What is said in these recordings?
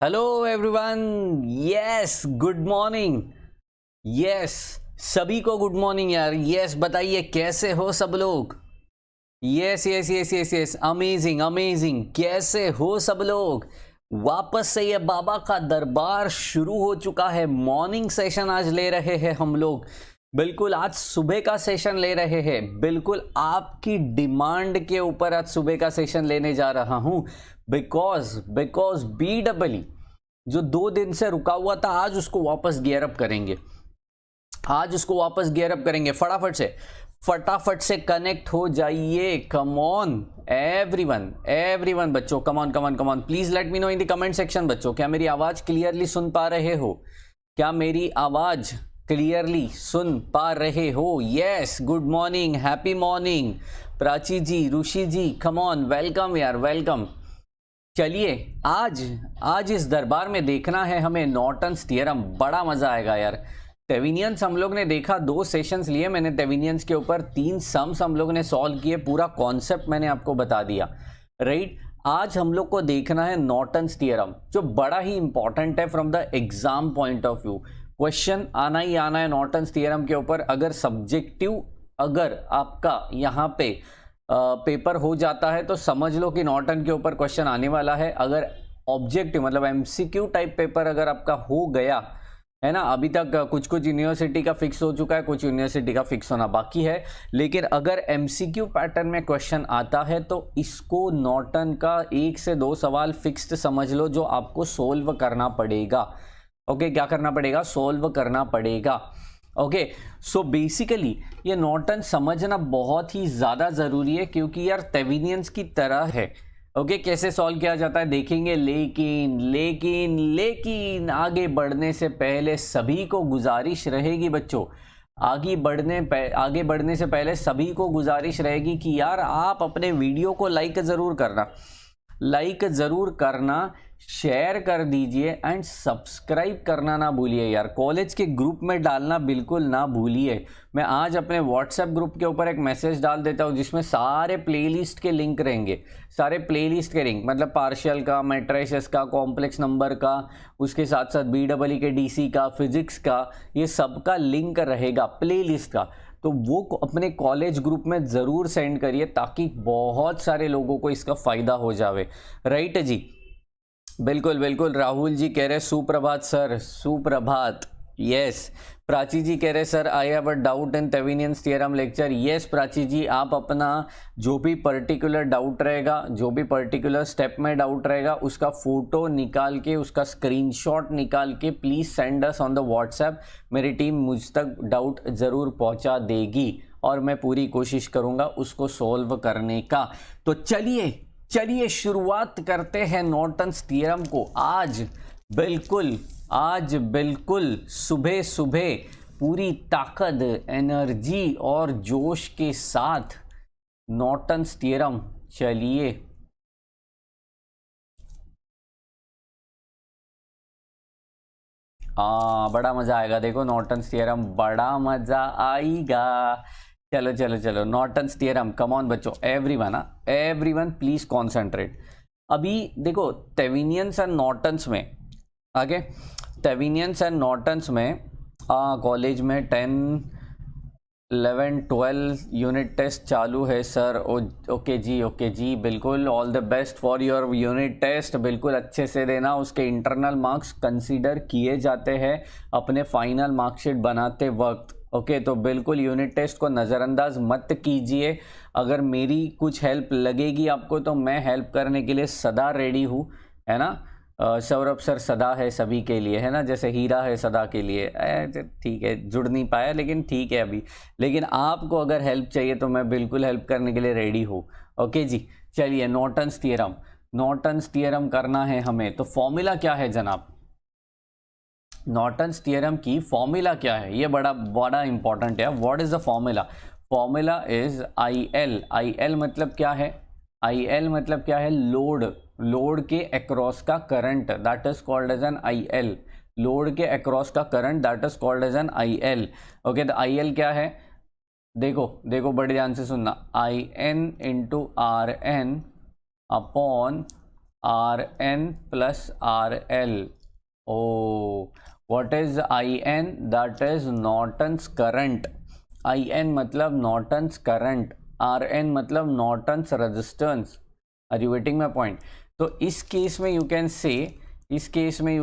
Hello everyone. Yes, good morning. Yes, सभी को good morning यार। यस, बताइए कैसे हो सब लोग। Yes yes yes yes yes, amazing amazing. कैसे हो सब लोग। वापस से ये बाबा का दरबार शुरू हो चुका है। मॉर्निंग सेशन आज ले रहे हैं हम लोग। बिल्कुल आज सुबह का सेशन ले रहे हैं। बिल्कुल आपकी डिमांड के ऊपर आज सुबह का सेशन लेने जा रहा हूं। बिकॉज बिकॉज BEE जो 2 दिन से रुका हुआ था, आज उसको वापस गियर अप करेंगे। आज उसको वापस गियर अप करेंगे। फटाफट से कनेक्ट हो जाइए। कम ऑन एवरीवन, एवरीवन बच्चों, कम on come on come on. Please let me know in the comment section बच्चों, क्या मेरी आवाज क्लियरली सुन पा रहे हो? क्या मेरी आवाज क्लियरली सुन पा रहे हो? Yes, good morning, happy morning Prachi ji, Rishi ji, come on, welcome यार, वेलकम। चलिए आज इस दरबार में देखना है हमें नॉर्टन्स थ्योरम। बड़ा मजा आएगा यार। तेविनियंस हम लोग ने देखा, 2 सेशंस लिए मैंने तेविनियंस के ऊपर, 3 सम्स हम लोग ने सॉल्व किए, पूरा कॉन्सेप्ट मैंने आपको बता दिया, राइट। आज हम लोग को देखना है नॉर्टन्स थ्योरम, जो बड़ा ही इंपॉर्टेंट है from the exam point of view. Question आना ही आना है नॉर्टन्स थ्योरम के ऊपर। अगर सब्जेक्टिव, अगर आपका यहाँ पे पेपर हो जाता है तो समझ लो कि नॉर्टन के ऊपर क्वेश्चन आने वाला है। अगर ऑब्जेक्टिव मतलब MCQ टाइप पेपर अगर आपका हो गया है ना, अभी तक कुछ कुछ यूनिवर्सिटी का फिक्स हो चुका है, कुछ यूनिवर्सिटी का फिक्स होना बाकी है, लेकिन अगर MCQ पैटर्न में क्वेश्चन आता है तो इसको नॉर्टन का 1 से 2 सवाल फिक्स्ड समझ लो, जो आपको सोल्व करना पड़ेगा। ओके, क्या करना पड़ेगा? सोल्व करना पड़ेगा। ओके, सो बेसिकली ये नॉर्टन समझना बहुत ही ज्यादा जरूरी है, क्योंकि यार तेविनियंस की तरह है। ओके, कैसे सॉल्व किया जाता है देखेंगे, लेकिन लेकिन लेकिन आगे बढ़ने से पहले सभी को गुजारिश रहेगी बच्चों, आगे बढ़ने से पहले सभी को गुजारिश रहेगी कि यार आप अपने वीडियो को लाइक जरूर करना, शेयर कर दीजिए एंड सब्सक्राइब करना ना भूलिए यार। कॉलेज के ग्रुप में डालना बिल्कुल ना भूलिए। मैं आज अपने व्हाट्सएप ग्रुप के ऊपर एक मैसेज डाल देता हूँ जिसमें सारे प्लेलिस्ट के लिंक रहेंगे, सारे प्लेलिस्ट के लिंक, मतलब पार्शियल का, मैट्रिसेस का, कॉम्प्लेक्स नंबर का, उसके साथ साथ BEE के DC का, फिजिक्स का, ये सब का लिंक रहेगा प्लेलिस्ट का। तो वो अपने कॉलेज ग्रुप में ज़रूर सेंड करिए ताकि बहुत सारे लोगों को इसका फ़ायदा हो जावे, राइट जी। बिल्कुल बिल्कुल, राहुल जी कह रहे सुप्रभात सर, सुप्रभात। यस, प्राची जी कह रहे sir I have a doubt in Thevenin's theorem lecture. Yes Prachi ji, आप अपना जो भी पर्टिकुलर डाउट रहेगा, जो भी पर्टिकुलर स्टेप में डाउट रहेगा, उसका फोटो निकाल के, उसका स्क्रीनशॉट निकाल के please send us on the WhatsApp. मेरी टीम मुझ तक डाउट जरूर पहुंचा देगी और मैं पूरी कोशिश करूंगा उसको सोल्व करने का। तो चलिए शुरुआत करते हैं नॉर्टन्स थ्योरम को। आज बिल्कुल सुबह सुबह पूरी ताकत, एनर्जी और जोश के साथ नॉर्टन्स थ्योरम। चलिए, बड़ा मजा आएगा। देखो नॉर्टन्स थ्योरम, बड़ा मजा आएगा। चलो चलो चलो, नॉर्टन्स थ्योरम, कम ऑन बच्चों, एवरीवन प्लीज कॉन्सेंट्रेट। अभी देखो तेविनियंस एंड नॉर्टन्स में, आगे तेविनियंस एंड नॉर्टन्स में कॉलेज में 10, 11, 12 यूनिट टेस्ट चालू है सर। ओके जी, बिल्कुल all the best for your unit test. बिल्कुल अच्छे से देना, उसके इंटरनल मार्क्स कंसीडर किए जाते हैं अपने फाइनल मार्कशीट बनाते वक्त। ओके, तो बिल्कुल यूनिट टेस्ट को नज़रअंदाज मत कीजिए। अगर मेरी कुछ हेल्प लगेगी आपको तो मैं हेल्प करने के लिए सदा रेडी हूँ, है ना। सौरभ सर सदा है सभी के लिए, है ना, जैसे हीरा है सदा के लिए। ठीक है, जुड़ नहीं पाया लेकिन ठीक है अभी। लेकिन आपको अगर हेल्प चाहिए तो मैं बिल्कुल हेल्प करने के लिए रेडी हूँ। ओके जी, चलिए नॉर्टन्स थ्योरम करना है हमें। तो फॉर्मूला क्या है जनाब? नॉर्टन्स थ्योरम की फॉर्मूला क्या है, ये बड़ा बड़ा इंपॉर्टेंट है। What is the formula? Formula is IL मतलब क्या है? IL मतलब क्या है? लोड के अक्रॉस का current, that is called as an IL। Load के अक्रॉस का current, that is called as an IL। Okay, तो IL क्या है? देखो बड़े ध्यान से सुनना, IN into RN upon R N plus R L. Oh what is I N? That is Norton's current. I N मतलब नॉर्टन्स करंट, आर एन मतलब Norton's resistance. Are you getting my point? तो इस case में you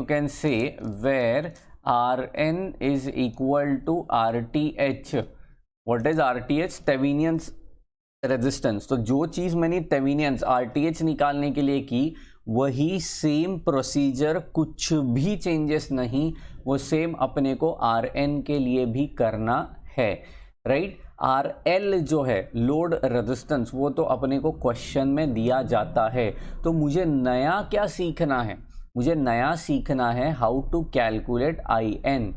can say where R N is equal to R T H. What is R T H? Thevenin's resistance. तो जो चीज मैंने थेवेनियंस are T H निकालने के लिए की, वही सेम प्रोसीजर, कुछ भी चेंजेस नहीं, वो सेम अपने को आर एन के लिए भी करना है, राइट? आर एल जो है लोड रेजिस्टेंस, वो तो अपने को क्वेश्चन में दिया जाता है। तो मुझे नया क्या सीखना है? मुझे नया सीखना है how to calculate I N,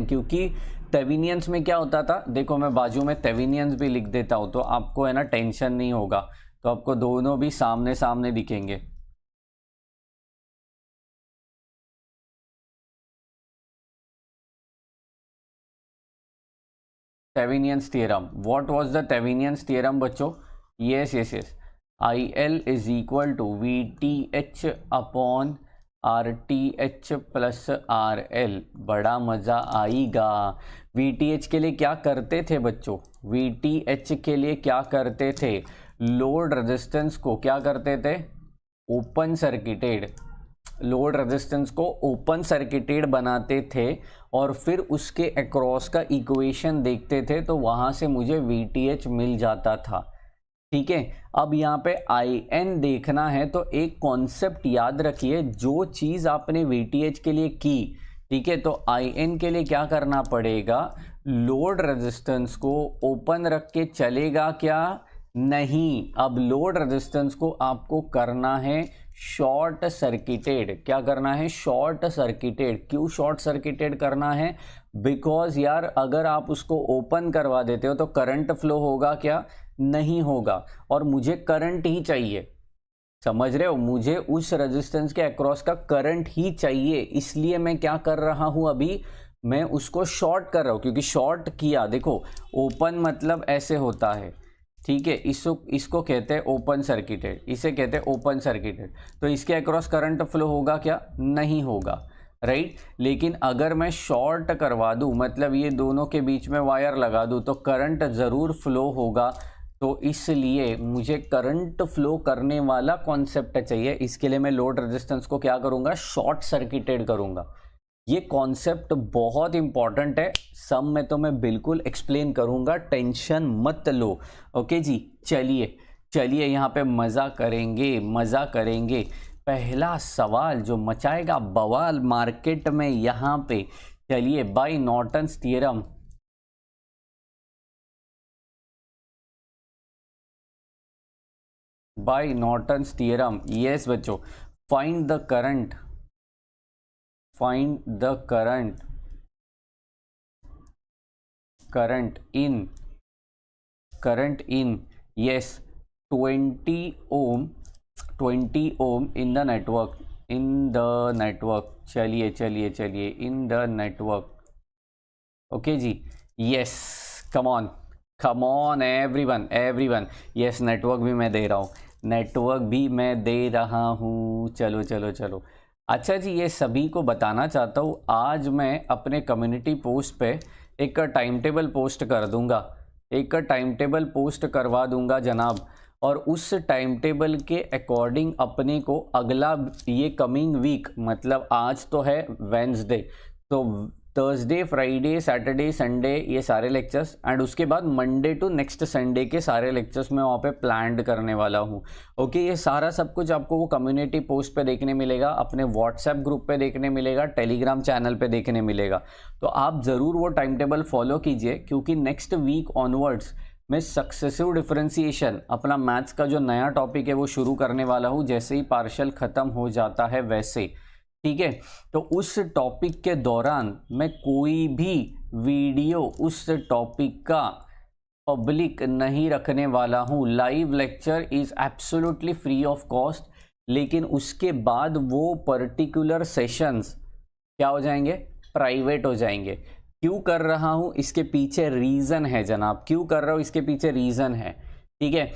क्योंकि थेवेनियंस में क्या होता था, देखो मैं बाजू में थेवेनियंस भी लिख देता हूं, तो आपको है ना टेंशन नहीं होगा, तो आपको दोनों भी सामने सामने दिखेंगे। Thevenin's theorem, what was the Thevenin's theorem बच्चों? Yes, I L is equal to V T H upon R T H plus R L. बड़ा मजा आएगा। वी टी एच के लिए क्या करते थे बच्चों? वी टी एच के लिए क्या करते थे? लोड रेजिस्टेंस को क्या करते थे? Open circuited. लोड रेजिस्टेंस को ओपन सर्किटेड बनाते थे और फिर उसके अक्रॉस का इक्वेशन देखते थे, तो वहां से मुझे VTH मिल जाता था। ठीक है, अब यहाँ पे IN देखना है, तो एक कॉन्सेप्ट याद रखिए, जो चीज आपने VTH के लिए की, ठीक है, तो IN के लिए क्या करना पड़ेगा? लोड रेजिस्टेंस को ओपन रख के चलेगा क्या? नहीं। अब लोड रेजिस्टेंस को आपको करना है शॉर्ट सर्किटेड। क्या करना है? Short circuited. क्यों शॉर्ट सर्किटेड करना है? बिकॉज यार अगर आप उसको ओपन करवा देते हो तो करंट फ्लो होगा क्या? नहीं होगा, और मुझे करंट ही चाहिए। समझ रहे हो? मुझे उस रेजिस्टेंस के अक्रॉस का करंट ही चाहिए, इसलिए मैं क्या कर रहा हूं अभी? मैं उसको शॉर्ट कर रहा हूं, क्योंकि शॉर्ट किया, देखो ओपन मतलब ऐसे होता है, ठीक है, इसको कहते हैं ओपन सर्किटेड, इसे कहते हैं ओपन सर्किटेड। तो इसके अक्रॉस करंट फ्लो होगा क्या? नहीं होगा, राइट? लेकिन अगर मैं शॉर्ट करवा दूं, मतलब ये दोनों के बीच में वायर लगा दूं, तो करंट जरूर फ्लो होगा। तो इसलिए मुझे करंट फ्लो करने वाला कॉन्सेप्ट चाहिए। इसके लिए मैं लोड रेजिस्टेंस को क्या करूंगा? शॉर्ट सर्किटेड करूंगा। ये कॉन्सेप्ट बहुत इंपॉर्टेंट है, सम में तो मैं बिल्कुल एक्सप्लेन करूंगा, टेंशन मत लो। ओके जी, चलिए यहाँ पे मजा करेंगे। पहला सवाल जो मचाएगा बवाल मार्केट में यहाँ पे, चलिए, by Norton's theorem. By Norton's theorem, yes बच्चों, find the current in yes 20 ohm in the network चलिए in the network। Okay ji, yes, come on everyone, yes, network भी मैं दे रहा हूँ, चलो। अच्छा जी, ये सभी को बताना चाहता हूँ, आज मैं अपने कम्युनिटी पोस्ट पे एक टाइम टेबल पोस्ट करवा दूंगा जनाब, और उस टाइम टेबल के अकॉर्डिंग अपने को अगला ये कमिंग वीक, मतलब आज तो है वेंसडे, तो थर्सडे, फ्राइडे, सैटरडे, संडे, ये सारे लेक्चर्स, एंड उसके बाद मंडे टू नेक्स्ट संडे के सारे लेक्चर्स मैं वहाँ पे प्लान करने वाला हूँ। ओके, ये सारा सब कुछ आपको वो कम्युनिटी पोस्ट पे देखने मिलेगा, अपने व्हाट्सएप ग्रुप पे देखने मिलेगा, टेलीग्राम चैनल पे देखने मिलेगा। तो आप ज़रूर वो टाइम टेबल फॉलो कीजिए, क्योंकि नेक्स्ट वीक ऑनवर्ड्स मैं सक्सेसिव डिफरेंशिएशन, अपना मैथ्स का जो नया टॉपिक है वो शुरू करने वाला हूँ, जैसे ही पार्शियल ख़त्म हो जाता है वैसे, ठीक है। तो उस टॉपिक के दौरान मैं कोई भी वीडियो उस टॉपिक का पब्लिक नहीं रखने वाला हूँ। Live lecture is absolutely free of cost, लेकिन उसके बाद वो पर्टिकुलर सेशंस क्या हो जाएंगे? प्राइवेट हो जाएंगे। क्यों कर रहा हूँ? इसके पीछे रीज़न है जनाब, क्यों कर रहा हूँ इसके पीछे रीज़न है, ठीक है।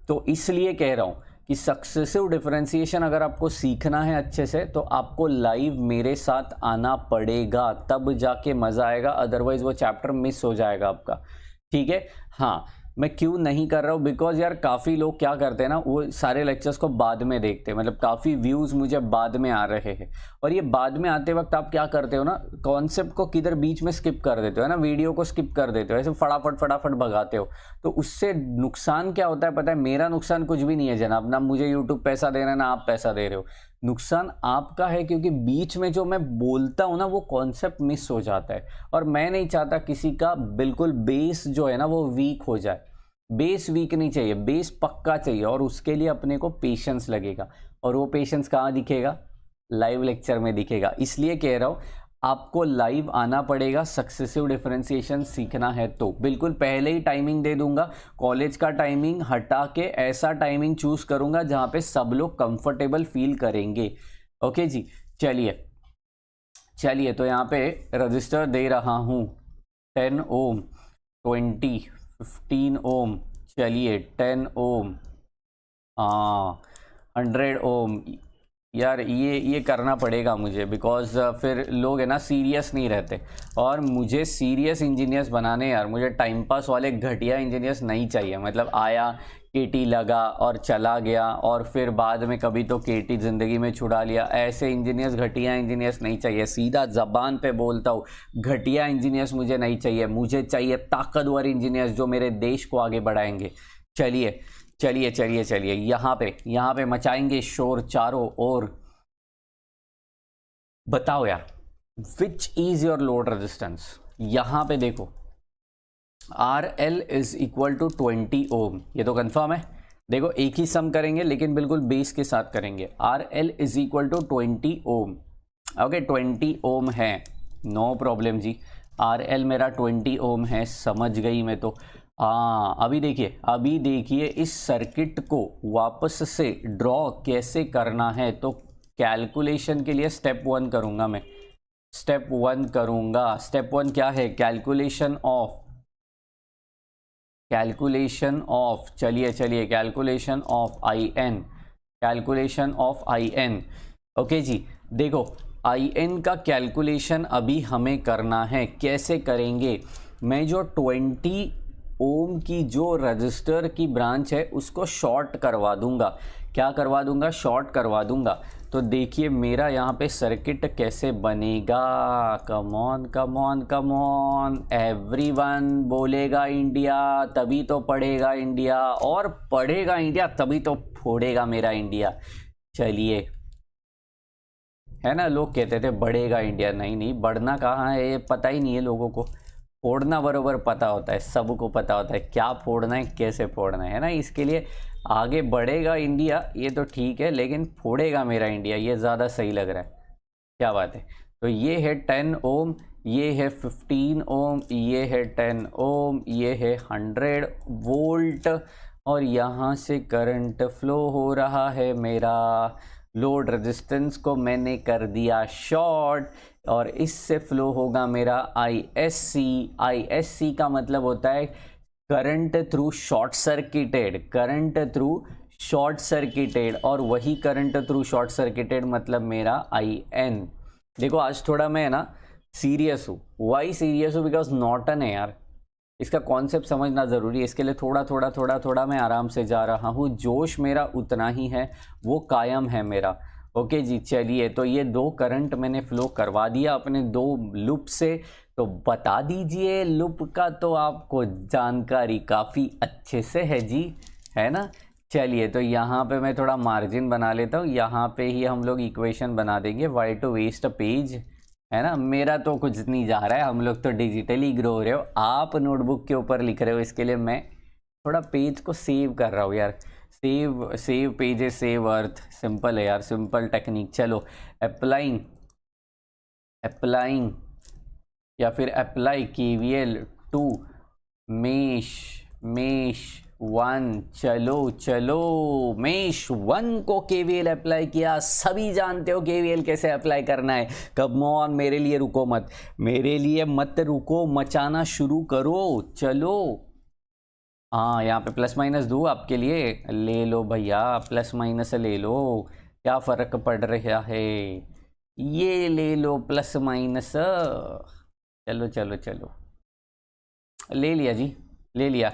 तो इसलिए कह रहा हूँ कि सक्सेसिव डिफरेंशिएशन अगर आपको सीखना है अच्छे से तो आपको लाइव मेरे साथ आना पड़ेगा, तब जाके मज़ा आएगा, अदरवाइज वो चैप्टर मिस हो जाएगा आपका। ठीक है। हाँ, मैं क्यों नहीं कर रहा हूँ, बिकॉज यार काफ़ी लोग क्या करते हैं ना, वो सारे लेक्चर्स को बाद में देखते हैं, मतलब काफ़ी व्यूज़ मुझे बाद में आ रहे हैं, और ये बाद में आते वक्त आप क्या करते हो ना, कॉन्सेप्ट को किधर बीच में स्किप कर देते हो, है ना, वीडियो को स्किप कर देते हो, ऐसे फटाफट फटाफट भगाते हो, तो उससे नुकसान क्या होता है पता है? मेरा नुकसान कुछ भी नहीं है जनाब, ना मुझे यूट्यूब पैसा दे रहा है, ना आप पैसा दे रहे हो, नुकसान आपका है, क्योंकि बीच में जो मैं बोलता हूँ ना वो कॉन्सेप्ट मिस हो जाता है, और मैं नहीं चाहता किसी का बिल्कुल बेस जो है ना वो वीक हो जाए। बेस वीक नहीं चाहिए, बेस पक्का चाहिए, और उसके लिए अपने को पेशेंस लगेगा, और वो पेशेंस कहाँ दिखेगा? लाइव लेक्चर में दिखेगा। इसलिए कह रहा हूँ आपको लाइव आना पड़ेगा, सक्सेसिव डिफरेंशिएशन सीखना है तो। बिल्कुल पहले ही टाइमिंग दे दूंगा, कॉलेज का टाइमिंग हटा के ऐसा टाइमिंग चूज करूंगा जहां पे सब लोग कंफर्टेबल फील करेंगे। ओके जी, चलिए तो यहाँ पे रजिस्टर दे रहा हूँ 10 ओम, 20, 15 ओम, चलिए 10 ओम, 100 ओम। यार ये करना पड़ेगा मुझे, बिकॉज फिर लोग है ना सीरियस नहीं रहते, और मुझे सीरियस इंजीनियर्स बनाने यार, मुझे टाइम पास वाले घटिया इंजीनियर्स नहीं चाहिए। मतलब आया केटी लगा और चला गया, और फिर बाद में कभी तो केटी ज़िंदगी में छुड़ा लिया, ऐसे इंजीनियर्स, घटिया इंजीनियर्स नहीं चाहिए। सीधा ज़बान पे बोलता हूँ, घटिया इंजीनियर्स मुझे नहीं चाहिए, मुझे चाहिए ताकतवर इंजीनियर्स जो मेरे देश को आगे बढ़ाएंगे। चलिए यहाँ पे मचाएंगे शोर चारों ओर। बताओ यार, which is your load resistance? यहाँ पे देखो, RL इज इक्वल टू 20 ओम, ये तो कंफर्म है। देखो एक ही सम करेंगे लेकिन बिल्कुल बेस के साथ करेंगे। RL is equal to 20 ohm. Okay 20 ohm है, नो प्रॉब्लम जी। RL मेरा 20 ओम है, समझ गई मैं तो। अभी देखिए इस सर्किट को वापस से ड्रॉ कैसे करना है। तो कैलकुलेशन के लिए स्टेप 1 करूंगा मैं। स्टेप 1 क्या है? कैलकुलेशन ऑफ चलिए कैलकुलेशन ऑफ IN। ओके जी, देखो IN का कैलकुलेशन अभी हमें करना है। कैसे करेंगे? मैं जो 20 ओम की जो रजिस्टर की ब्रांच है उसको शॉर्ट करवा दूंगा। क्या करवा दूंगा? शॉर्ट करवा दूंगा। तो देखिए मेरा यहाँ पे सर्किट कैसे बनेगा। कम ऑन एवरीवन बोलेगा इंडिया, तभी तो पढ़ेगा इंडिया, और पढ़ेगा इंडिया तभी तो फोड़ेगा मेरा इंडिया। चलिए, है ना, लोग कहते थे बढ़ेगा इंडिया, नहीं बढ़ना कहाँ है, ये पता ही नहीं है लोगों को। फोड़ना बरोबर पता होता है, सबको पता होता है क्या फोड़ना है, कैसे फोड़ना है ना। इसके लिए आगे बढ़ेगा इंडिया ये तो ठीक है, लेकिन फोड़ेगा मेरा इंडिया ये ज़्यादा सही लग रहा है। क्या बात है। तो ये है 10 ओम, ये है 15 ओम, ये है 10 ओम, ये है 100 वोल्ट, और यहाँ से करंट फ्लो हो रहा है मेरा। लोड रेजिस्टेंस को मैंने कर दिया शॉर्ट, और इससे फ्लो होगा मेरा ISC का मतलब होता है करंट थ्रू शॉर्ट सर्किटेड, और वही करंट थ्रू शॉर्ट सर्किटेड मतलब मेरा IN। देखो आज थोड़ा मैं ना सीरियस हूँ। वाई सीरियस हूँ? बिकॉज नॉर्टन है यार, इसका कॉन्सेप्ट समझना ज़रूरी है। इसके लिए थोड़ा मैं आराम से जा रहा हूँ। जोश मेरा उतना ही है, वो कायम है मेरा। ओके जी, चलिए तो ये 2 करंट मैंने फ्लो करवा दिया अपने 2 लूप से। तो बता दीजिए, लूप का तो आपको जानकारी काफ़ी अच्छे से है जी, है ना। चलिए तो यहाँ पे मैं थोड़ा मार्जिन बना लेता हूँ, यहाँ पे ही हम लोग इक्वेशन बना देंगे। Why to waste a page, है ना। मेरा तो कुछ नहीं जा रहा है, हम लोग तो डिजिटली ग्रो हो रहे हो, आप नोटबुक के ऊपर लिख रहे हो। इसके लिए मैं थोड़ा पेज को सेव कर रहा हूँ यार। Save pages save earth, simple है यार, सिंपल टेक्निक। चलो अप्लाइंग या फिर अप्लाई KVL टू मेश 1। चलो मेश 1 को KVL अप्लाई किया। सभी जानते हो KVL कैसे अप्लाई करना है। कम ऑन, मेरे लिए रुको मत, मेरे लिए मत रुको, मचाना शुरू करो। चलो हाँ यहाँ पे प्लस माइनस दूँ आपके लिए, ले लो भैया, प्लस माइनस ले लो, क्या फ़र्क पड़ रहा है, ये ले लो प्लस माइनस। चलो चलो चलो, ले लिया जी, ले लिया।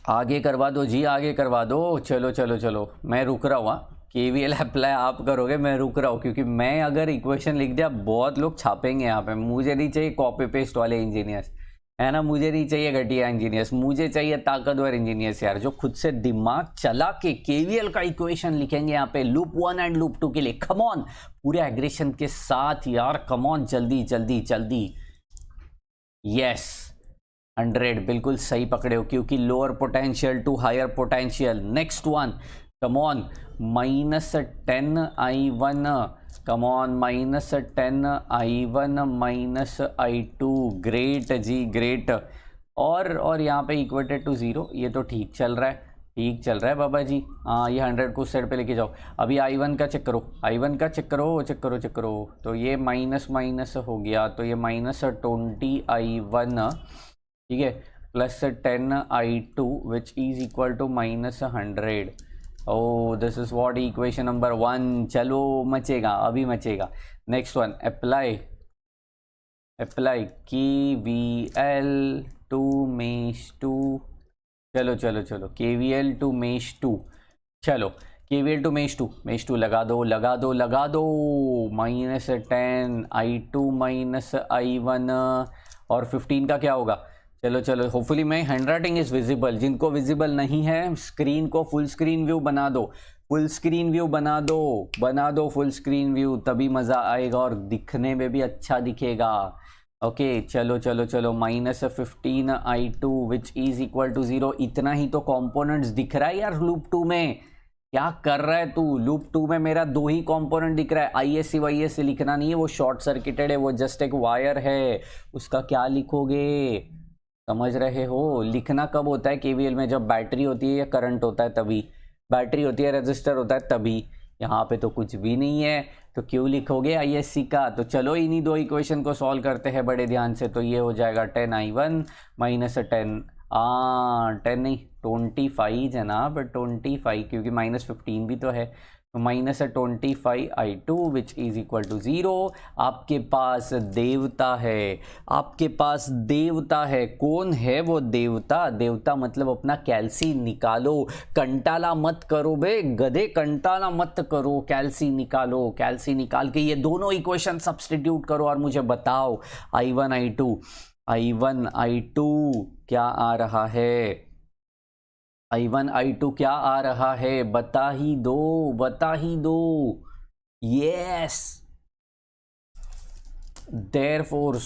आगे करवा दो जी, आगे करवा दो। चलो चलो चलो, मैं रुक रहा हूँ। KVL अप्लाई आप करोगे, मैं रुक रहा हूँ, क्योंकि मैं अगर इक्वेशन लिख दिया बहुत लोग छापेंगे यहाँ पे। मुझे नहीं चाहिए कॉपी पेस्ट वाले इंजीनियर्स, है ना, मुझे नहीं चाहिए घटिया इंजीनियर्स, मुझे चाहिए ताकतवर इंजीनियर्स यार, जो खुद से दिमाग चला के KVL का इक्वेशन लिखेंगे यहाँ पे लूप 1 एंड लूप 2 के लिए। कम ऑन, पूरे एग्रेशन के साथ यार, कम ऑन, जल्दी जल्दी जल्दी। यस 100 बिल्कुल सही पकड़े हो, क्योंकि lower potential to higher potential. Next one, come on, -10I1, come on, -10I1 -I2, great ji great. और यहाँ पे इक्वेटेड टू 0, ये तो ठीक चल रहा है, ठीक चल रहा है बाबा जी। हाँ ये 100 को उस साइड पे लेके जाओ। अभी I1 का चेक करो, I1 का चेक करो, चेक करो चेक करो। तो ये माइनस माइनस हो गया, तो ये -20I1, ठीक है, +10I2 which is equal to -100। Oh this is what equation number 1। चलो मचेगा, अभी मचेगा। Next one, apply KVL to mesh 2। चलो चलो चलो, KVL टू मेश 2। चलो KVL टू मेश 2 लगा दो लगा दो लगा दो। -10I2 -I1 और 15 का क्या होगा। चलो चलो, होपफुली मैं हैंडराइटिंग इज विजिबल। जिनको विजिबल नहीं है, स्क्रीन को फुल स्क्रीन व्यू बना दो, फुल स्क्रीन व्यू बना दो फुल स्क्रीन व्यू, तभी मज़ा आएगा और दिखने में भी अच्छा दिखेगा। ओके चलो चलो चलो, -15I2 which is equal to 0। इतना ही तो कंपोनेंट्स दिख रहा है यार लूप 2 में। क्या कर रहा है तू, लूप 2 में मेरा 2 ही कंपोनेंट दिख रहा है। ISC वाईएससी लिखना नहीं है, वो शॉर्ट सर्किटेड है, वो जस्ट एक वायर है, उसका क्या लिखोगे, समझ रहे हो। लिखना कब होता है KVL में, जब बैटरी होती है या करंट होता है तभी, बैटरी होती है रेजिस्टर होता है तभी। यहाँ पे तो कुछ भी नहीं है, तो क्यों लिखोगे ISC का। तो चलो इन्हीं 2 इक्वेशन को सॉल्व करते हैं बड़े ध्यान से। तो ये हो जाएगा 10I1 -10, 10 नहीं 25 जनाब, 25, क्योंकि -15 भी तो है। तो -25I2 which is equal to 0। आपके पास देवता है, आपके पास देवता है। कौन है वो देवता, देवता मतलब अपना कैल्सी निकालो, कंटाला मत करो बे गधे, कंटाला मत करो, कैल्सी निकालो। कैल्सी निकाल के ये दोनों इक्वेशन सब्स्टिट्यूट करो और मुझे बताओ I1 I2 क्या आ रहा है, I1 I2 क्या आ रहा है, बता ही दो, बता ही दो। Yes, therefore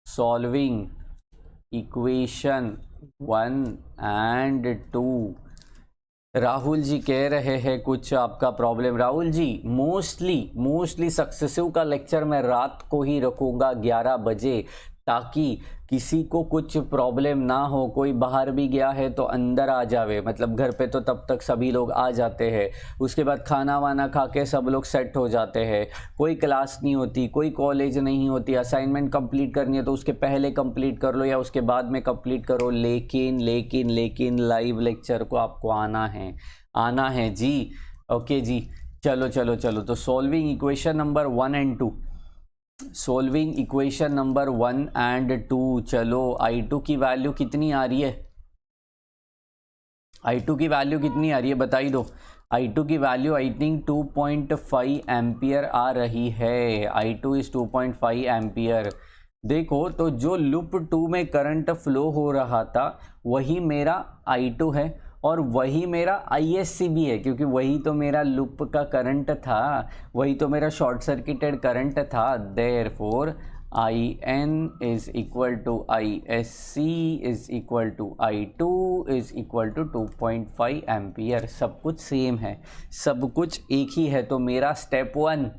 solving equation 1 and 2। Rahul ji कह रहे हैं कुछ आपका problem. Rahul ji mostly successive का लेक्चर मैं रात को ही रखूँगा 11 बजे, ताकि किसी को कुछ प्रॉब्लम ना हो। कोई बाहर भी गया है तो अंदर आ जावे, मतलब घर पे तो तब तक सभी लोग आ जाते हैं, उसके बाद खाना वाना खा के सब लोग सेट हो जाते हैं। कोई क्लास नहीं होती, कोई कॉलेज नहीं होती, असाइनमेंट कंप्लीट करनी है तो उसके पहले कंप्लीट कर लो या उसके बाद में कंप्लीट करो। लेकिन लाइव लेक्चर को आपको आना है जी। ओके जी, चलो चलो चलो। तो solving equation number 1 and 2, solving equation number 1 and 2। चलो I2 की वैल्यू कितनी आ रही है, I2 की वैल्यू कितनी आ रही है बता ही दो। I2 की वैल्यू आई थिंक 2.5 एम्पियर आ रही है। I2 is 2.5 ampere. देखो तो जो लूप 2 में करंट फ्लो हो रहा था वही मेरा I2 है और वही मेरा ISC भी है, क्योंकि वही तो मेरा लूप का करंट था, वही तो मेरा शॉर्ट सर्किटेड करंट था। Therefore IN is equal to ISC is equal to I2 is equal to 2.5 ampere. सब कुछ सेम है, सब कुछ एक ही है। तो मेरा स्टेप 1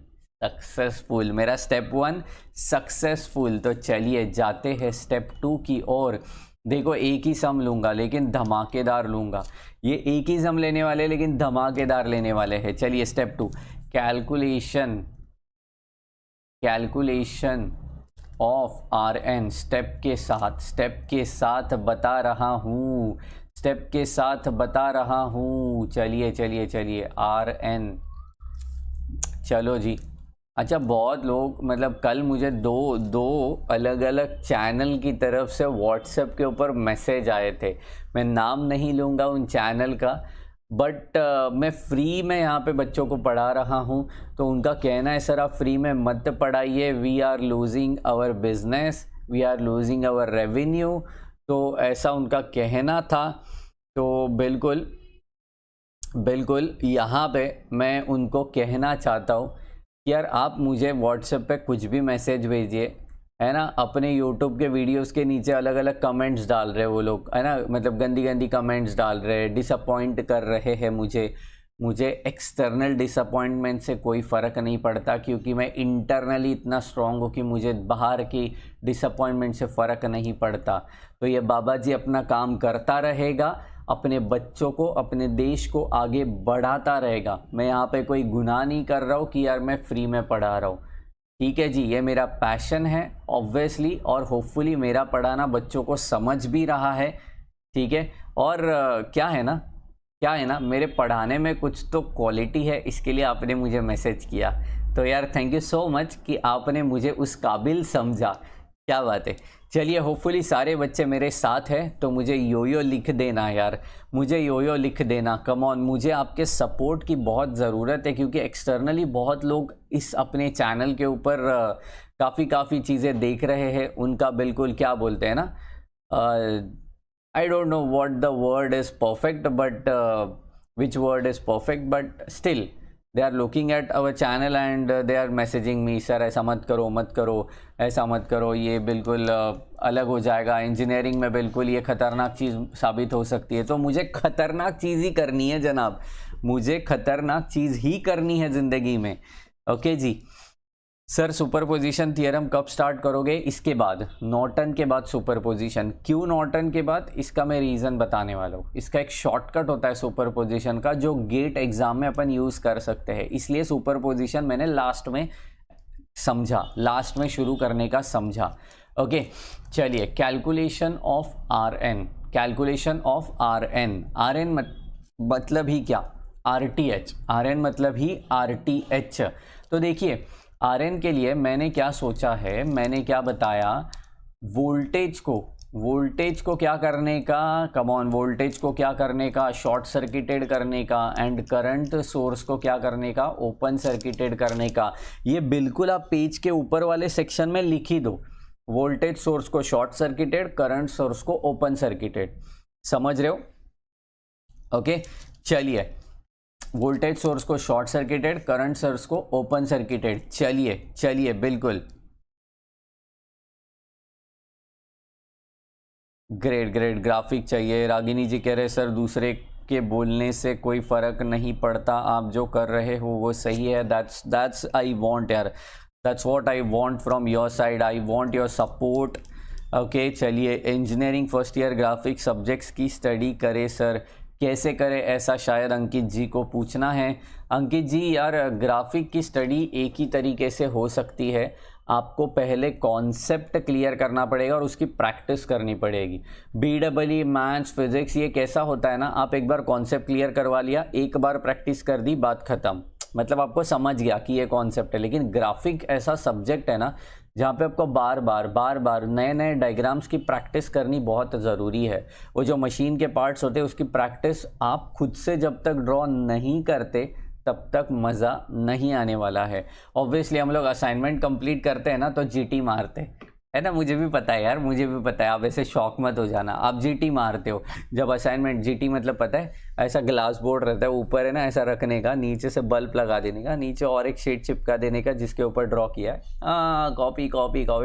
सक्सेसफुल, मेरा स्टेप 1 सक्सेसफुल। तो चलिए जाते हैं स्टेप 2 की ओर। देखो एक ही सम लूँगा लेकिन धमाकेदार लूँगा, ये एक ही सम लेने वाले लेकिन धमाकेदार लेने वाले हैं। चलिए step 2, calculation of R N, step के साथ बता रहा हूँ, स्टेप के साथ बता रहा हूँ। चलिए चलिए चलिए आर एन, चलो जी। अच्छा, बहुत लोग मतलब कल मुझे दो अलग अलग चैनल की तरफ से व्हाट्सएप के ऊपर मैसेज आए थे। मैं नाम नहीं लूँगा उन चैनल का, बट मैं फ्री में यहाँ पे बच्चों को पढ़ा रहा हूँ, तो उनका कहना है सर आप फ्री में मत पढ़ाइए, we are losing our business, we are losing our revenue. तो ऐसा उनका कहना था। तो बिल्कुल बिल्कुल यहाँ पे मैं उनको कहना चाहता हूँ कि यार आप मुझे व्हाट्सएप पे कुछ भी मैसेज भेजिए, है ना। अपने यूट्यूब के वीडियोस के नीचे अलग अलग कमेंट्स डाल रहे हैं वो लोग, है ना, मतलब गंदी गंदी कमेंट्स डाल रहे हैं, डिसअपॉइंट कर रहे हैं मुझे एक्सटर्नल डिसअपॉइंटमेंट से कोई फ़र्क नहीं पड़ता, क्योंकि मैं इंटरनली इतना स्ट्रांग हूँ कि मुझे बाहर की डिसअपॉइंटमेंट से फ़र्क नहीं पड़ता। तो ये बाबा जी अपना काम करता रहेगा, अपने बच्चों को, अपने देश को आगे बढ़ाता रहेगा। मैं यहाँ पे कोई गुनाह नहीं कर रहा हूँ कि यार मैं फ्री में पढ़ा रहा हूँ, ठीक है जी। ये मेरा पैशन है ऑब्वियसली, और होपफुली मेरा पढ़ाना बच्चों को समझ भी रहा है, ठीक है। और क्या है ना मेरे पढ़ाने में कुछ तो क्वालिटी है, इसके लिए आपने मुझे मैसेज किया। तो यार थैंक यू सो मच कि आपने मुझे उस काबिल समझा, क्या बात है। चलिए, होपफुली सारे बच्चे मेरे साथ हैं, तो मुझे योयो लिख देना यार, मुझे योयो लिख देना, कम ऑन। मुझे आपके सपोर्ट की बहुत ज़रूरत है, क्योंकि एक्सटर्नली बहुत लोग इस अपने चैनल के ऊपर काफ़ी चीज़ें देख रहे हैं। उनका बिल्कुल क्या बोलते हैं ना, I don't know what the word is perfect, but which word is perfect, but still they are looking at our channel and they are messaging me, sir ऐसा मत करो, ऐसा मत करो, ये बिल्कुल अलग हो जाएगा, इंजीनियरिंग में बिल्कुल ये ख़तरनाक चीज़ साबित हो सकती है। तो मुझे ख़तरनाक चीज़ ही करनी है जनाब, मुझे ख़तरनाक चीज़ ही करनी है ज़िंदगी में। ओके जी। सर सुपरपोजिशन थियरम कब स्टार्ट करोगे? इसके बाद, नॉर्टन के बाद सुपरपोजिशन। क्यों नॉर्टन के बाद, इसका मैं रीज़न बताने वाला हूँ। इसका एक शॉर्टकट होता है सुपरपोजिशन का, जो गेट एग्जाम में अपन यूज़ कर सकते हैं, इसलिए सुपरपोजिशन मैंने लास्ट में समझा, लास्ट में शुरू करने का समझा। ओके चलिए, calculation of R N, calculation of R N. R N मतलब ही क्या, R T H, R N मतलब ही आर टी एच। तो देखिए आर एन के लिए मैंने क्या सोचा है, मैंने क्या बताया, वोल्टेज को क्या करने का, कम ऑन, वोल्टेज को क्या करने का, शॉर्ट सर्किटेड करने का, एंड करंट सोर्स को क्या करने का, ओपन सर्किटेड करने का। ये बिल्कुल आप पेज के ऊपर वाले सेक्शन में लिख ही दो, वोल्टेज सोर्स को शॉर्ट सर्किटेड, करंट सोर्स को ओपन सर्किटेड। समझ रहे हो? ओके चलिए, वोल्टेज सोर्स को शॉर्ट सर्किटेड, करंट सोर्स को ओपन सर्किटेड। चलिए बिल्कुल ग्रेट ग्राफिक चाहिए। रागिनी जी कह रहे सर दूसरे के बोलने से कोई फ़र्क नहीं पड़ता, आप जो कर रहे हो वो सही है। दैट्स आई वांट यार, that's what I want from your side, I want your support. Okay चलिए, engineering first year graphic subjects की स्टडी करे सर, कैसे करें, ऐसा शायद अंकित जी को पूछना है। अंकित जी यार, ग्राफिक की स्टडी एक ही तरीके से हो सकती है, आपको पहले कॉन्सेप्ट क्लियर करना पड़ेगा और उसकी प्रैक्टिस करनी पड़ेगी। BEE मैथ्स फिजिक्स ये कैसा होता है ना, आप एक बार कॉन्सेप्ट क्लियर करवा लिया, एक बार प्रैक्टिस कर दी, बात खत्म, मतलब आपको समझ गया कि ये कॉन्सेप्ट है। लेकिन ग्राफिक ऐसा सब्जेक्ट है ना जहाँ पे आपको बार बार नए डायग्राम्स की प्रैक्टिस करनी बहुत ज़रूरी है। वो जो मशीन के पार्ट्स होते हैं उसकी प्रैक्टिस आप खुद से जब तक ड्रॉ नहीं करते तब तक मज़ा नहीं आने वाला है। ऑब्वियसली हम लोग असाइनमेंट कंप्लीट करते हैं ना तो जीटी मारते है ना, मुझे भी पता है यार, मुझे भी पता है, आप ऐसे शौक मत हो जाना, आप जीटी मारते हो जब असाइनमेंट। जीटी मतलब पता है, ऐसा ग्लास बोर्ड रहता है, ऊपर है ना ऐसा रखने का, नीचे से बल्ब लगा देने का, नीचे और एक शीट चिपका देने का जिसके ऊपर ड्रॉ किया है। कॉपी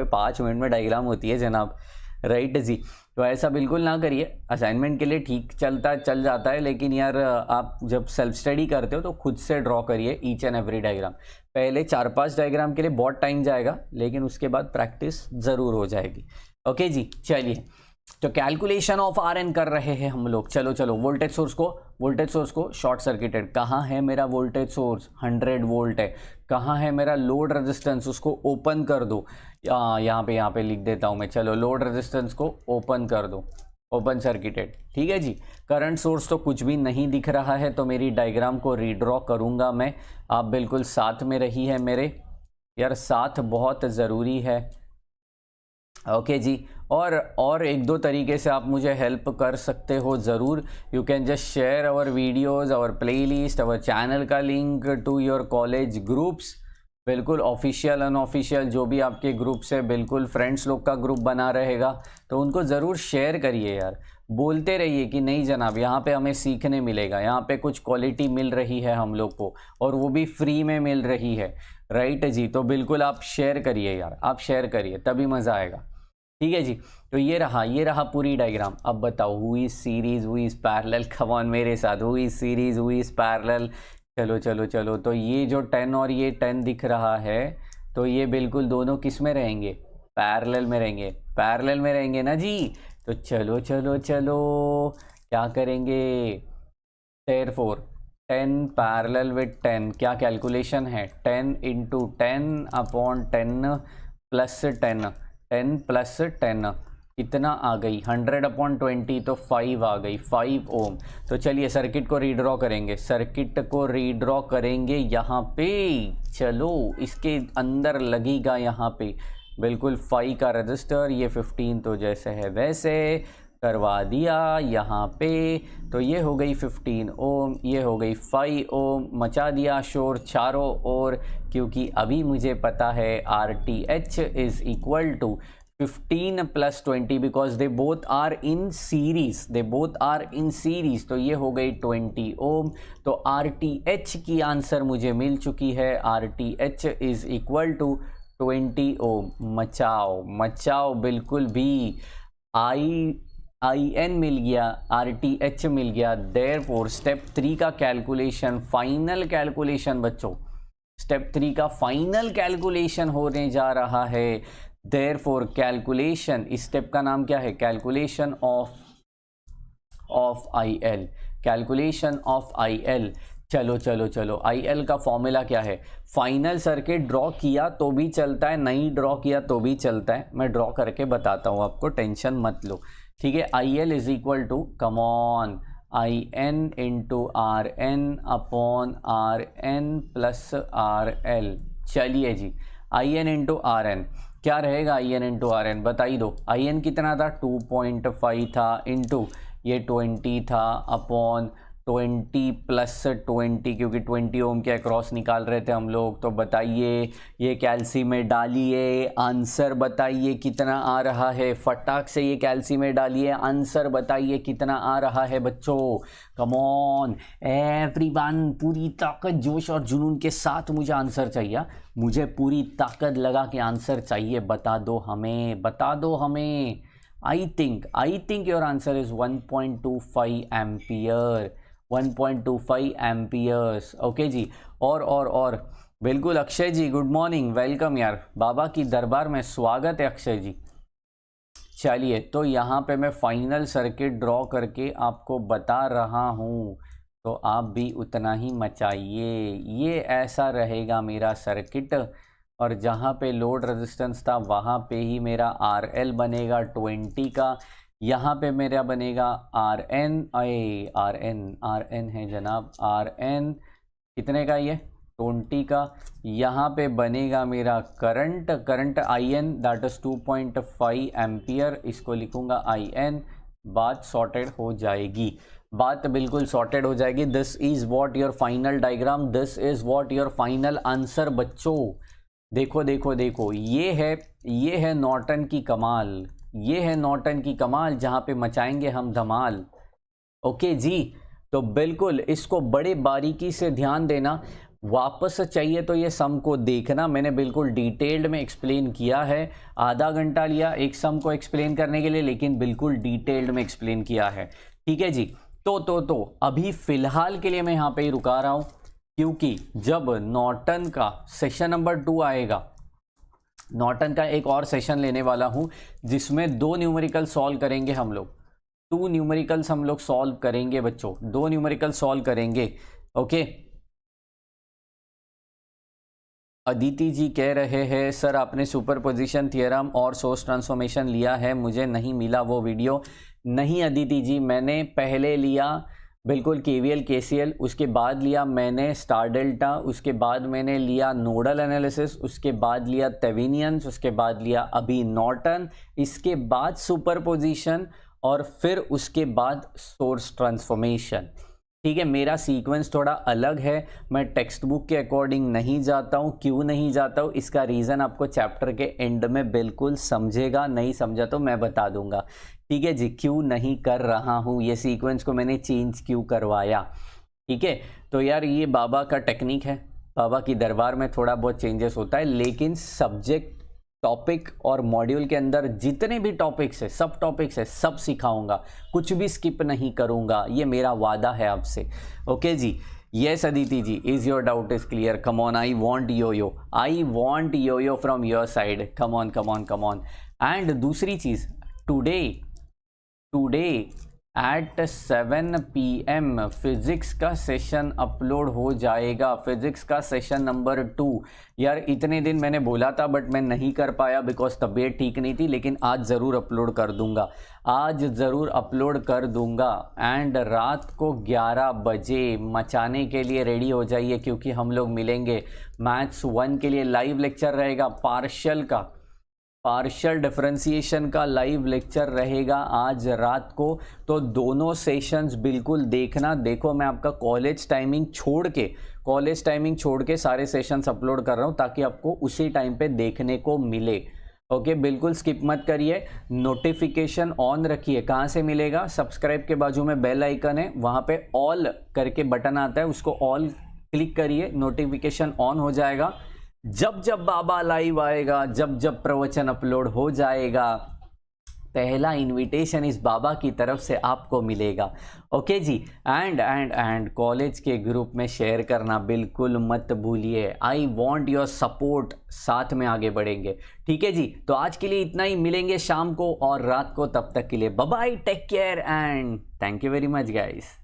5 मिनट में डायग्राम होती है जनाब, राइट जी। तो ऐसा बिल्कुल ना करिए, असाइनमेंट के लिए ठीक चल जाता है, लेकिन यार आप जब सेल्फ स्टडी करते हो तो खुद से ड्रॉ करिए ईच एंड एवरी डायग्राम। पहले 4-5 डायग्राम के लिए बहुत टाइम जाएगा, लेकिन उसके बाद प्रैक्टिस ज़रूर हो जाएगी। ओके जी चलिए, तो कैलकुलेशन ऑफ आर एन कर रहे हैं हम लोग। चलो वोल्टेज सोर्स को शॉर्ट सर्किटेड। कहाँ है मेरा वोल्टेज सोर्स? 100 वोल्ट है। कहाँ है मेरा लोड रेजिस्टेंस, उसको ओपन कर दो। यहाँ पे लिख देता हूँ मैं, चलो लोड रेजिस्टेंस को ओपन कर दो, ओपन सर्किटेड, ठीक है जी। करंट सोर्स तो कुछ भी नहीं दिख रहा है, तो मेरी डायग्राम को रीड्रॉ करूँगा मैं। आप बिल्कुल साथ में रही है मेरे यार, साथ बहुत ज़रूरी है। ओके जी। और एक दो तरीके से आप मुझे हेल्प कर सकते हो ज़रूर। You can just share our videos, our playlist, our channel का link to your college groups. बिल्कुल ऑफिशियल अनऑफिशियल जो भी आपके ग्रुप्स है, बिल्कुल फ्रेंड्स लोग का ग्रुप बना रहेगा, तो उनको ज़रूर शेयर करिए यार। बोलते रहिए कि नहीं जनाब यहाँ पे हमें सीखने मिलेगा, यहाँ पे कुछ क्वालिटी मिल रही है हम लोग को, और वो भी फ्री में मिल रही है, राइट जी। तो बिल्कुल आप शेयर करिए यार, आप शेयर करिए, तभी मज़ा आएगा, ठीक है जी। तो ये रहा पूरी डायग्राम। अब बताओ who is series, who is parallel, come on मेरे साथ, who is series, who is parallel. चलो चलो चलो, तो ये जो 10 और ये 10 दिख रहा है, तो ये बिल्कुल दोनों किस में रहेंगे, पैरेलल में रहेंगे, पैरेलल में रहेंगे ना जी। तो चलो चलो चलो क्या करेंगे, therefore 10 पैरेलल विद 10, क्या कैलकुलेशन है, 10 इंटू 10 अपॉन 10 प्लस 10, 10 प्लस 10 कितना आ गई, 100 अपॉन 20, तो 5 आ गई, 5 ओम। तो चलिए सर्किट को रीड्रॉ करेंगे, सर्किट को रीड्रॉ करेंगे यहाँ पे। चलो इसके अंदर लगेगा यहाँ पे बिल्कुल 5 का रजिस्टर, ये 15 तो जैसे है वैसे करवा दिया यहाँ पे। तो ये हो गई 15 ओम, ये हो गई 5 ओम, मचा दिया शोर चारों ओर, क्योंकि अभी मुझे पता है RTH is equal to 15 plus 20, because they both are in series, they both are in series. तो ये हो गई 20 ओम। तो RTH की आंसर मुझे मिल चुकी है, RTH इज इक्वल टू 20 ओम। मचाओ मचाओ, बिल्कुल भी IN मिल गया, RTH मिल गया। देयरफॉर स्टेप 3 का कैलकुलेशन, फाइनल कैलकुलेशन बच्चों, स्टेप 3 का फाइनल कैलकुलेशन होने जा रहा है। देयरफॉर कैलकुलेशन, इस स्टेप का नाम क्या है, calculation of IL, calculation of IL। चलो चलो चलो, IL का फॉर्मूला क्या है, फाइनल सर्किट ड्रॉ किया तो भी चलता है, नहीं ड्रॉ किया तो भी चलता है, मैं ड्रॉ करके बताता हूँ आपको, टेंशन मत लो, ठीक है। IL is equal to, come on, IN into RN upon RN plus RL। चलिए जी, IN इंटू RN क्या रहेगा, IN इंटू RN बताई दो। IN कितना था, 2.5 था, इंटू ये 20 था, अपॉन 20 प्लस 20, क्योंकि 20 ओम के अक्रॉस निकाल रहे थे हम लोग। तो बताइए, ये कैल्सी में डालिए, आंसर बताइए कितना आ रहा है, फटाक से ये कैल्सी में डालिए, आंसर बताइए कितना आ रहा है बच्चों। कम ऑन एवरीवन, पूरी ताकत जोश और जुनून के साथ मुझे आंसर चाहिए, मुझे पूरी ताकत लगा के आंसर चाहिए, बता दो हमें, बता दो हमें। I think your answer is 1.25 ampere, 1.25 amperes. Okay जी। और बिल्कुल Akshay ji, good morning, welcome यार, बाबा की दरबार में स्वागत है अक्षय जी। चलिए, तो यहाँ पे मैं फाइनल सर्किट ड्रॉ करके आपको बता रहा हूँ, तो आप भी उतना ही मचाइए। ये ऐसा रहेगा मेरा सर्किट, और जहाँ पे लोड रेजिस्टेंस था वहाँ पे ही मेरा RL बनेगा 20 का, यहाँ पे मेरा बनेगा RN है जनाब, RN कितने का, ये 20 का। यहाँ पे बनेगा मेरा current IN, that is 2.5 ampere, इसको लिखूंगा IN। बात सॉर्टेड हो जाएगी, बात बिल्कुल सॉर्टेड हो जाएगी। This is what your final diagram, this is what your final answer बच्चों। देखो देखो देखो, ये है नॉर्टन की कमाल, ये है नॉर्टन की कमाल, जहाँ पे मचाएंगे हम धमाल। ओके जी, तो बिल्कुल इसको बड़े बारीकी से ध्यान देना। वापस चाहिए तो ये सम को देखना, मैंने बिल्कुल डिटेल्ड में एक्सप्लेन किया है, आधा घंटा लिया एक सम को एक्सप्लेन करने के लिए, लेकिन बिल्कुल डिटेल्ड में एक्सप्लेन किया है, ठीक है जी। तो अभी फिलहाल के लिए मैं यहाँ पे ही रुका रहा हूँ, क्योंकि जब नॉर्टन का सेशन नंबर 2 आएगा, नॉर्टन का एक और सेशन लेने वाला हूं, जिसमें 2 न्यूमेरिकल सॉल्व करेंगे हम लोग, 2 न्यूमेरिकल्स हम लोग सॉल्व करेंगे बच्चों, 2 न्यूमेरिकल सॉल्व करेंगे। ओके, अदिति जी कह रहे हैं सर आपने सुपरपोजिशन थ्योरम और सोर्स ट्रांसफॉर्मेशन लिया है, मुझे नहीं मिला वो वीडियो। नहीं अदिति जी, मैंने पहले लिया बिल्कुल केवीएल केसीएल, उसके बाद लिया मैंने स्टार डेल्टा, उसके बाद मैंने लिया नोडल एनालिसिस, उसके बाद लिया थेवेनियंस, उसके बाद लिया अभी नॉर्टन, इसके बाद सुपरपोजिशन और फिर उसके बाद सोर्स ट्रांसफॉर्मेशन। ठीक है, मेरा सीक्वेंस थोड़ा अलग है, मैं टेक्स्ट बुक के अकॉर्डिंग नहीं जाता हूँ। क्यों नहीं जाता हूँ, इसका रीज़न आपको चैप्टर के एंड में बिल्कुल समझेगा, नहीं समझा तो मैं बता दूंगा। ठीक है जी, क्यों नहीं कर रहा हूँ ये सीक्वेंस को मैंने चेंज क्यों करवाया। ठीक है, तो यार ये बाबा का टेक्निक है, बाबा की दरबार में थोड़ा बहुत चेंजेस होता है, लेकिन सब्जेक्ट टॉपिक और मॉड्यूल के अंदर जितने भी टॉपिक्स है, सब टॉपिक्स है, सब सिखाऊंगा, कुछ भी स्किप नहीं करूंगा, ये मेरा वादा है आपसे। Okay ji, yes Aditi ji, is your doubt is clear, come on, I want yoyo, I want yoyo from your side, come on come on come on. And दूसरी चीज, टुडे एट 7 PM फिजिक्स का सेशन अपलोड हो जाएगा, physics का session number 2। यार इतने दिन मैंने बोला था बट मैं नहीं कर पाया बिकॉज तबीयत ठीक नहीं थी, लेकिन आज ज़रूर अपलोड कर दूंगा, आज ज़रूर अपलोड कर दूंगा। एंड रात को 11 बजे मचाने के लिए रेडी हो जाइए, क्योंकि हम लोग मिलेंगे मैथ्स 1 के लिए लाइव लेक्चर रहेगा, पार्शियल डिफरेंशिएशन का लाइव लेक्चर रहेगा आज रात को। तो दोनों सेशंस बिल्कुल देखना। देखो मैं आपका कॉलेज टाइमिंग छोड़ के सारे सेशंस अपलोड कर रहा हूँ ताकि आपको उसी टाइम पे देखने को मिले। ओके, बिल्कुल स्किप मत करिए, नोटिफिकेशन ऑन रखिए। कहाँ से मिलेगा, सब्सक्राइब के बाजू में बेल आइकन है, वहाँ पे ऑल करके बटन आता है, उसको ऑल क्लिक करिए, नोटिफिकेशन ऑन हो जाएगा। जब जब बाबा लाइव आएगा, जब जब प्रवचन अपलोड हो जाएगा, पहला इनविटेशन इस बाबा की तरफ से आपको मिलेगा। ओके जी, एंड कॉलेज के ग्रुप में शेयर करना बिल्कुल मत भूलिए। आई वांट योर सपोर्ट, साथ में आगे बढ़ेंगे। ठीक है जी, तो आज के लिए इतना ही, मिलेंगे शाम को और रात को, तब तक के लिए bye bye, take care and thank you very much guys.